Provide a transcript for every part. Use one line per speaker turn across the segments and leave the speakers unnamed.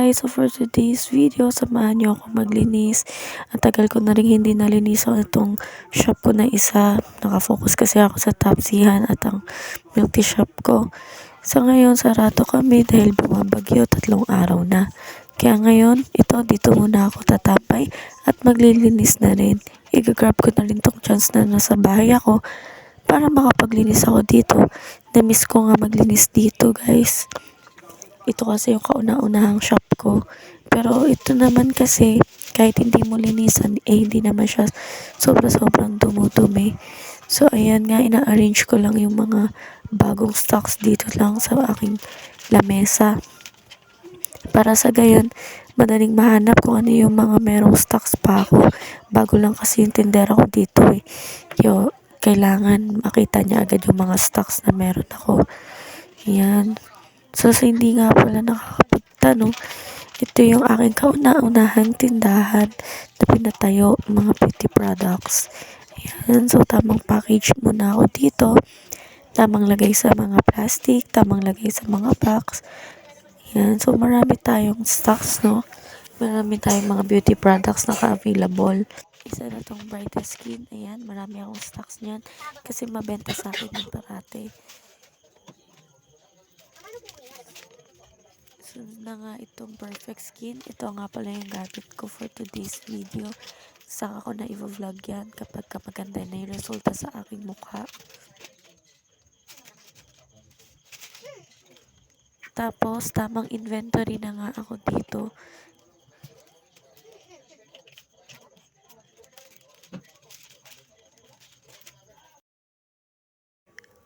guys, so for today's video, samahan niyo ako maglinis. Ang tagal ko na rin hindi nalinisan itong shop ko na isa. Nakafocus kasi ako sa Tapsihan at ang milk tea shop ko. So ngayon, sarado kami dahil bumabagyo 3 araw na. Kaya ngayon, dito muna ako tatapay at maglilinis na rin. I-grab ko na rin tong chance na nasa bahay ako para makapaglinis ako dito. Na-miss ko nga maglinis dito, guys. Ito kasi yung kauna-unahang shop ko. Pero ito naman kasi, kahit hindi mo linisan, hindi naman siya sobrang dumudumi. So, ayan nga, ina-arrange ko lang yung mga bagong stocks dito lang sa aking lamesa. Para sa gayon, madaling mahanap kung ano yung mga merong stocks pa ako. Bago lang kasi yung tindera ko dito eh. Kailangan makita niya agad yung mga stocks na meron ako. Ayan. So, hindi nga pala nakakapunta, no? Ito yung aking kauna-unahang tindahan na pinatayo, mga beauty products. Ayan. So, tamang package muna ako dito. Tamang lagay sa mga plastic, tamang lagay sa mga box. Ayan. So, marami tayong stocks, no? Marami tayong mga beauty products na ka-available. Isa na tong Brightest Skin. Ayan. Marami akong stocks niyan kasi mabenta sa akin yung parate. Sunod na nga itong Perfect Skin. Ito nga pala yung gadget ko for today's video. Saka ko na i-vlog yan kapag maganda na yung resulta sa aking mukha. Tapos, tamang inventory na nga ako dito.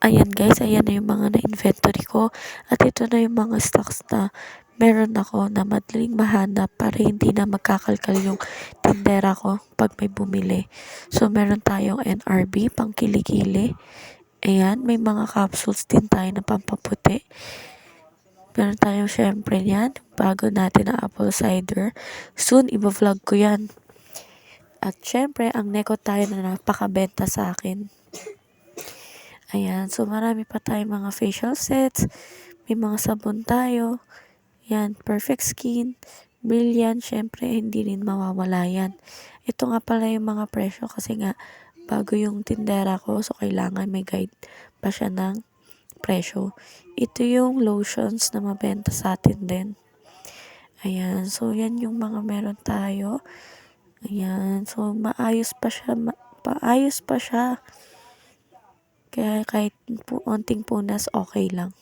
Ayan guys, ayan na yung mga na-inventory ko. At ito na yung mga stocks na meron ako na madaling mahanap para hindi na magkakalkal yung tindera ko pag may bumili. So, meron tayong NRB, pang kilikili. Ayan, may mga capsules din tayo na pampaputi. Meron tayong syempre yan, bago natin na apple cider. Soon, iba-vlog ko yan. At syempre, ang Neko tayo na napakabenta sa akin. Ayan, so marami pa tayong mga facial sets. May mga sabon tayo. Yan, Perfect Skin, Brilliant, syempre hindi rin mawawala yan. Ito nga pala yung mga presyo kasi nga bago yung tindera ko, so kailangan may guide pa siya ng presyo. Ito yung lotions na mabenta sa atin din. Ayan, so yan yung mga meron tayo. Ayan, so maayos pa siya, paayos pa siya. Kaya kahit onting punas, okay lang.